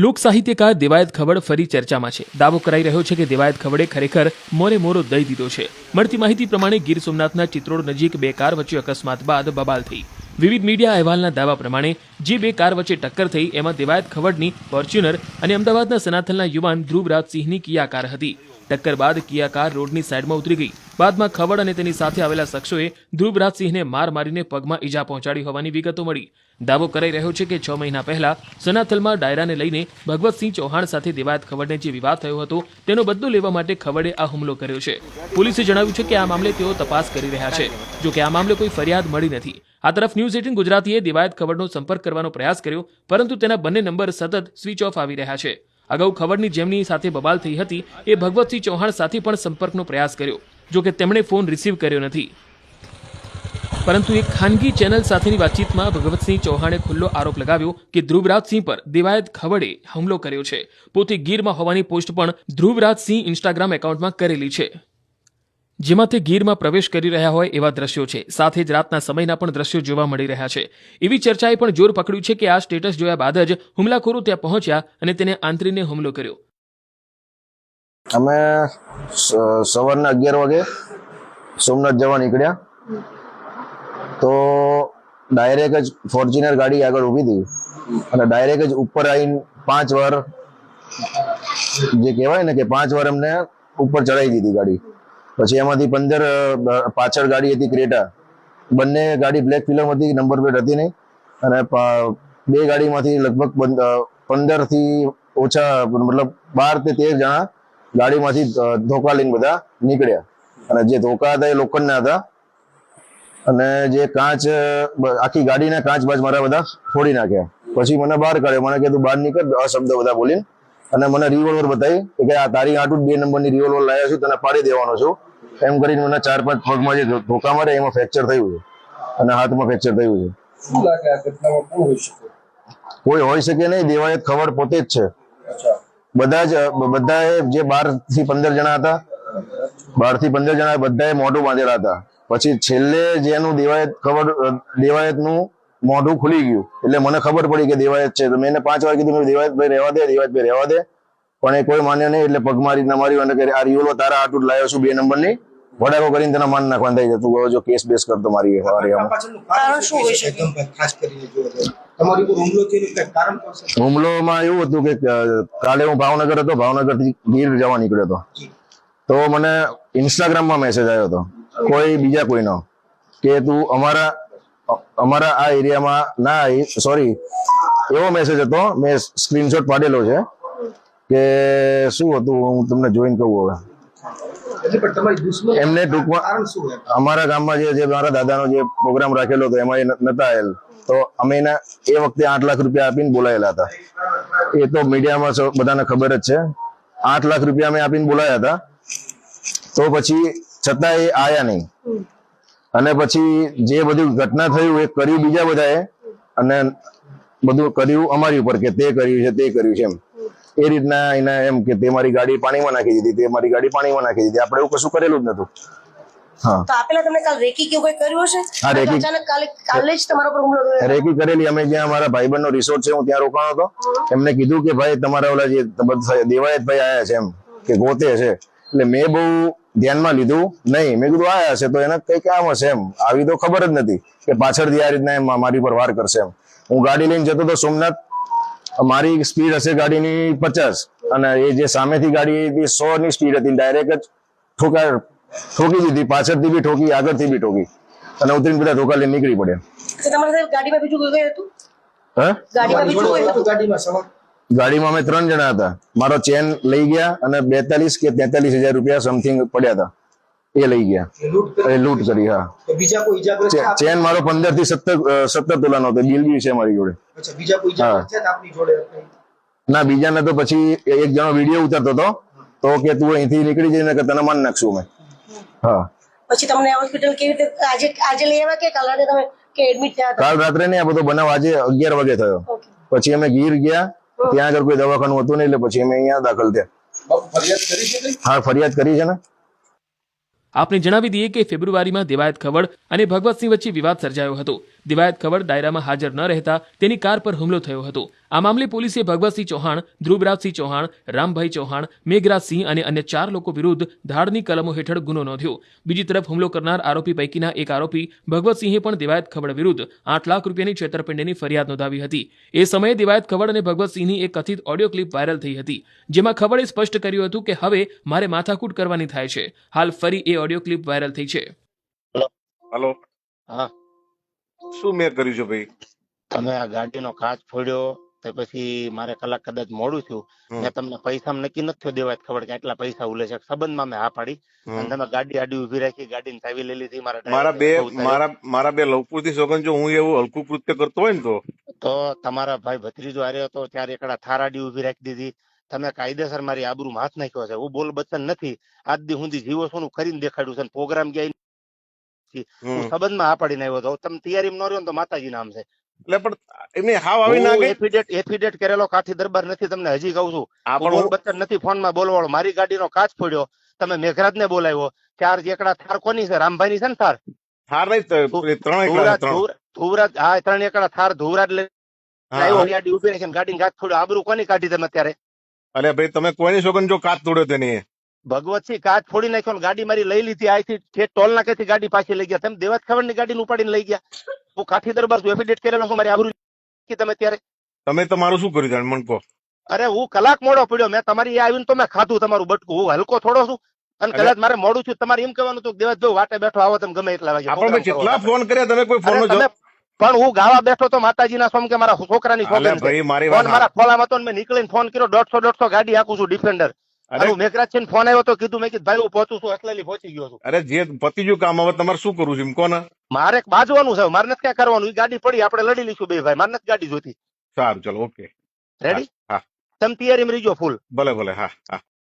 લોક સાહિત્યકાર દેવાયત ખવડ ફરી ચર્ચામાં છે। દાવો કરાઈ રહ્યો છે કે દેવાયત ખવડે ખરેખર મોરે મોરો દઈ દીધો છે। મળતી માહિતી પ્રમાણે ગીર સોમનાથના ચિત્રોડ નજીક બે કાર વચ્ચે અકસ્માત બાદ બબાલ થઈ। વિવિધ મીડિયા અહેવાલના દાવા પ્રમાણે જે બે કાર વચ્ચે ટક્કર થઈ એમાં દેવાયત ખવડની ફોર્ચ્યુનર અને અમદાવાદના સનાથલના યુવાન ધ્રુવરાજસિંહની કિયા કાર હતી। ટક્કર બાદ કિયા કાર રોડની સાઈડમાં ઉતરી ગઈ। બાદમાં ખવડ અને તેની સાથે આવેલા શખ્સોએ ધ્રુવરાજસિંહને માર મારીને પગમાં ઈજા પહોંચાડી હોવાની વિગતો મળી। દાવો કરાઈ રહ્યો છે કે 6 મહિના પહેલા સનાથલમાં ડાયરાને લઈને ભગવતસિંહ ચૌહાણ સાથે દેવાયત ખવડને જે વિવાદ થયો હતો તેનો બદલો લેવા માટે ખવડે આ હુમલો કર્યો છે। પોલીસે જણાવ્યું છે કે આ મામલે તેઓ તપાસ કરી રહ્યા છે। જો કે આ મામલે કોઈ ફરિયાદ મળી નથી। આ તરફ ન્યૂઝ 18 ગુજરાતીએ દેવાયત ખવડનો સંપર્ક કરવાનો પ્રયાસ કર્યો, પરંતુ તેના બંને નંબર સતત સ્વિચ ઓફ આવી રહ્યા છે। અગાઉ ખવડની જેમની સાથે બબાલ થઈ હતી એ ભગવતસિંહ ચૌહાણ સાથે પણ સંપર્કનો પ્રયાસ કર્યો, જો કે તેમણે ફોન રિસીવ કર્યો નથી। પરંતુ એક ખાનગી ચેનલ સાથેની વાતચીતમાં ભગવતસિંહ ચૌહાણે ખુલ્લો આરોપ લગાવ્યો કે ધ્રુવરાજસિંહ પર દેવાયત ખવડે હુમલો કર્યો છે। પોતે ગીરમાં હોવાની પોસ્ટ પણ ધ્રુવરાજસિંહ ઇન્સ્ટાગ્રામ એકાઉન્ટમાં કરેલી છે, જેમાં તે ગીરમાં પ્રવેશ કરી રહ્યા હોય એવા દ્રશ્યો છે। સાથે જ રાતના સમયના પણ દ્રશ્યો જોવા મળી રહ્યા છે। એવી ચર્ચાએ પણ જોર પકડ્યું છે કે આ સ્ટેટસ જોયા બાદ જ હુમલાખોરો ત્યાં પહોંચ્યા અને તેને આંતરીને હુમલો કર્યો। અમે સવારના 11 વાગે સોમનાથ જવા નીકળ્યા તો ડાયરેક્ટ જ ફોર્ચ્યુનર ગાડી આગળ ઊભી હતી અને ડાયરેક્ટ જ ઉપર આવીને 5 વાર જે કહેવાય ને કે 5 વાર અમને ઉપર ચડાવી દીધી ગાડી। પછી એમાંથી 15 પાછળ ગાડી હતી ક્રેટા, બંને ગાડી બ્લેક ફિલ્મ હતી, નંબર પ્લેટ હતી નહીં અને બે ગાડીમાંથી લગભગ 15 થી ઓછા મતલબ 12 થી 13 જણા ગાડીમાંથી ધોકા લઈને બધા નીકળ્યા અને જે ધોકા હતા એ લોખંડના હતા અને જે કાચ આખી ગાડીના કાચ બાજ મારા બધા ફોડી નાખ્યા। પછી મને બહાર કાઢ્યો, મને કીધું બહાર નીકળ આ શબ્દ બધા બોલીને અને મને રિવોલ્વર બતાવી કે આ તારી આટું 2 નંબરની રિવોલ્વર લાવ્યા છું, તને પાડી દેવાનો છું એમ કરીને મને 4-5 પગમાં જે ધોકા મારે એમાં ફ્રેક્ચર થયું છે અને હાથમાં ફ્રેક્ચર થયું છે। કોઈ હોઈ શકે નહીં, દેવાયત ખવડ પોતે જ છે। બધા જે 12 થી 15 જણા હતા, 12 થી 15 જણા બધાએ મોઢું બાંધેલા હતા। પછી છેલ્લે જેનું દેવાયતનું મોઢું ખુલી ગયું એટલે મને ખબર પડી કે દેવાયત છે, તો મેં એને 5 વાર કીધું દેવાયતભાઈ રહેવા દે, દેવાયતભાઈ રહેવા દે, પણ એ કોઈ માન્યો નહીં। એટલે પગ મારી માર્યું અને આ રિવોલ્વર તારા આટલું લાવ્યો છું 2 નંબરની, વડાકો કરીને તેના માન નાખવાનું થઈ જતું। જો કેસ બેસ કરતો મારી હુમલોમાં એવું હતું કે કાલે હું ભાવનગર હતો, ભાવનગર થી ગીર જવા નીકળ્યો હતો તો મને ઇન્સ્ટાગ્રામમાં મેસેજ આવ્યો હતો કોઈ બીજા કોઈનો કે તું અમારા આ એરિયામાં ના આવી, સોરી એવો મેસેજ હતો, મેં સ્ક્રીનશોટ પાડેલો છે કે શું હતું હું તમને જોઈને કહું હવે। એમને ટૂંકમાં અમારા ગામમાં જે મારા દાદાનો જે પ્રોગ્રામ રાખેલો હતો એમાં એ નતા આવેલ, તો અમે એને એ વખતે 8 લાખ રૂપિયા આપીને બોલાયેલા હતા। એ તો મીડિયામાં બધાને ખબર જ છે, 8 લાખ રૂપિયા અમે આપીને બોલાયા હતા, તો પછી છતાં એ આયા નહીં અને પછી જે બધું ઘટના થયું એ કર્યું બીજા બધાએ અને બધું કર્યું અમારી ઉપર કે તે કર્યું છે તે કર્યું છે એમ। એ રીતના એને એમ કે તે મારી ગાડી પાણીમાં નાખી દીધી, તે મારી ગાડી પાણીમાં નાખી દીધી, આપણે એવું કશું કરેલું જ નતું। હા, તો આપેલા તમને કાલ રેકી કેવું કોઈ કર્યું હશે? હા, રેકી અચાનક કાલે જ તમારા પર હુમલો થયો? રેકી કરેલી। અમે જ્યાં અમારા ભાઈબંધનો રિસોર્ટ છે હું ત્યાં રોકાણો હતો, એમને કીધું કે ભાઈ તમારા ઓલા જે દેવાયતભાઈ આયા છે એમ કે ગોતે છે, એટલે મેં બહુ ધ્યાનમાં લીધું નહીં। મેં કીધું આયા છે તો એને કઈ કામ હશે એમ, આવી તો ખબર જ નથી કે પાછળથી આ રીતના મારી પર વાર કરશે એમ। હું ગાડી લઈને જતો હતો સોમનાથ, મારી સ્પીડ હશે ગાડીની 50 અને એ જે સામેથી ગાડી હતી 100 ની સ્પીડ હતી, ડાયરેક્ટ જ ઠોકી દીધી, પાછળથી બી ઠોકી, આગળથી બી ઠોકી અને ઉતરીને બધા ધોકા લઈને નીકળી પડ્યા। ગાડીમાં બીજું કોઈ હતું? હા, ગાડીમાં અમે 3 જણા હતા। મારો ચેન લઈ ગયા અને 42 કે 43 હજાર રૂપિયા સમથિંગ પડ્યા હતા, એ લઈ ગયા, એ લૂંટ કરી। હા, ચેન મારો 15 થી 17 તોલાનો હતો, બિલ બી છે મારી જોડે। ના, બીજાને તો પછી એક જણો વિડીયો ઉતારતો હતો તો કે તું અહીંથી નીકળી જઈને કે તને માન નાખશું અમે। હા, પછી તમને હોસ્પિટલ કેવી રીતે આજે લઈ આવ્યા કે કાલ રાતે તમે કે એડમિટ થયા? કાલ રાત્રે નહીં, આ બધો બનાવ આજે 11 વાગે થયો। પછી અમે ગીર ગયા, ત્યાં આગળ કોઈ દવાખાનું હતું નહીં એટલે પછી અમે અહીંયા દાખલ થયા। હા, ફરિયાદ કરી છે ને। આપને જણાવી દઈએ કે ફેબ્રુઆરીમાં દેવાયત ખવડ અને ભગવતસિંહ વચ્ચે વિવાદ સર્જાયો હતો। દિવાયત ખબર ડાયરામાં હાજર ન રહેતા તેની કાર પર હુમલો થયો હતો. આ મામલે પોલીસે ભગવતસિંહ ચૌહાણ, ધ્રુવરાજસિંહ ચૌહાણ, રામભાઈ ચૌહાણ, મેઘરાજસિંહ અને અન્ય 4 લોકો વિરુદ્ધ ધાડની કલમો હેઠળ ગુનો નોંધ્યો. બીજી તરફ હુમલો કરનાર આરોપી પૈકીના એક આરોપી ભગવતસિંહે પણ દિવાયત ખબર વિરુદ્ધ 8 લાખ રૂપિયાની છેતરપિંડીની ફરિયાદ નોંધાવી હતી. એ સમયે દિવાયત ખબર અને ભગવતસિંહની એક કથિત ઓડિયો ક્લિપ વાયરલ થઈ હતી, જેમાં ખબરે સ્પષ્ટ કર્યું હતું કે હવે મારે માથાકૂટ કરવાની થાય છે. હાલ ફરી એ ઓડિયો ક્લિપ વાયરલ થઈ છે. હલો, હા, શું મેં કર્યું છે ભાઈ? તમે આ ગાડીનો કાચ ફોડ્યો તો પછી મારે કલાક કદાચ મોડું થયું. હમ. મેં તમને પૈસામાં નક્કી નથી થયો દેવાય ખબર કે આટલા પૈસા ઉલે છે. સંબંધમાં મેં હા પાડી અને તમે ગાડી આડી ઉભી રાખી, ગાડીની ચાવી લઈ લીધી. મારા બે લવપુરથી સોગન, જો હું એવું હલકું કૃત્ય કરતો હોય ને તો તમારા ભાઈ ભત્રીજો હાર્યો હતો ત્યારે એકડા થાર આડી ઉભી રાખી દીધી. તમે કાયદેસર મારી આબરૂમાં હાથ નાખ્યો છે. હું બોલ બચન નથી. આજ દી સુધી જીવો છું કરીને દેખાડ્યું છે. પ્રોગ્રામ ગયા હું સંબંધમાં હા પાડીને આવ્યો હતો. તમે તૈયારીમાં ન રહ્યો ને તો માતાજી નામ છે. એટલે પણ એમને હાવ આવી ના ગઈ. એફિડેટ કરેલો કાઠી દરબાર નથી. તમને હજી કહું છું, પણ બોલ બચ્ચન નથી ફોનમાં બોલવાળો. મારી ગાડીનો કાચ ફોડ્યો, તમે મેઘરાજ ને બોલાવ્યો. 4 એકડા થાર કોની છે? રામભાઈ ની છે ને થાર. હાર નહીં, 3 ધુવરાજ, હા 3 એકડા થાર ધુવરાજ લઈ આવ્યો. ગાડી ઉભી રાખીને ગાડીને કાચ ફોડ્યો. આબરૂ કોની કાઢી તમે અત્યારે? અરે ભાઈ, તમે કોઈની સોગન જો કાચ તોડ્યો તેની? ભગવતસિંહ કાચ ફોડી નાખ્યો ને ગાડી મારી લઈ લીધી. અહીંથી ટોલ નાકેથી ગાડી પાછી લઈ ગયા. તમે દેવાત ખબર ની ગાડીને ઉપાડીને લઈ ગયા. હું કાઠી દરબાર છું, એફિડેટ કરેલો છું. મારી આબરૂ તમે ત્યારે તમે તમારું શું કર્યું જાણ મને કહો? અરે હું કલાક મોડો પડ્યો. મેં તમારી આવીને તો મેં ખાધું તમારું બટકું. હું હલકો થોડો છું અને કદાચ મારે મોડું છું. તમારે એમ કહેવાનું હતું દેવાત જો વાટે બેઠો આવો તમે ગમે એટલા વાગે. આપણે કેટલા ફોન કર્યા, તમે કોઈ ફોન નો? પણ હું ગાવા બેઠો તો માતાજીના સોમ કે મારા છોકરાની સોગંદ છે. ફોન મારા ખોલામાં તો મેં નીકળીને ફોન કર્યો. 150 ગાડી હાકું છું ડિફેન્ડર. અને મેઘરાજ છે ફોન આવ્યો તો કીધું, મેં કીધું ભાઈ હું પહોંચું છું, અસલેલી પહોંચી ગયો છું. અરે જે પતિજુ કામ, હવે તમારે શું કરવું છે એમ કોને? મારે બાજવાનું છે, મારે નથી ક્યાં કરવાનું. ગાડી પડી, આપણે લડી લઈશું બે ભાઈ. મારે નથી ગાડી જોતી. સારું, ચલો, ઓકે, રેડી? હા, તમે તૈયારીમાં રહીજો ફૂલ. ભલે ભલે, હા હા.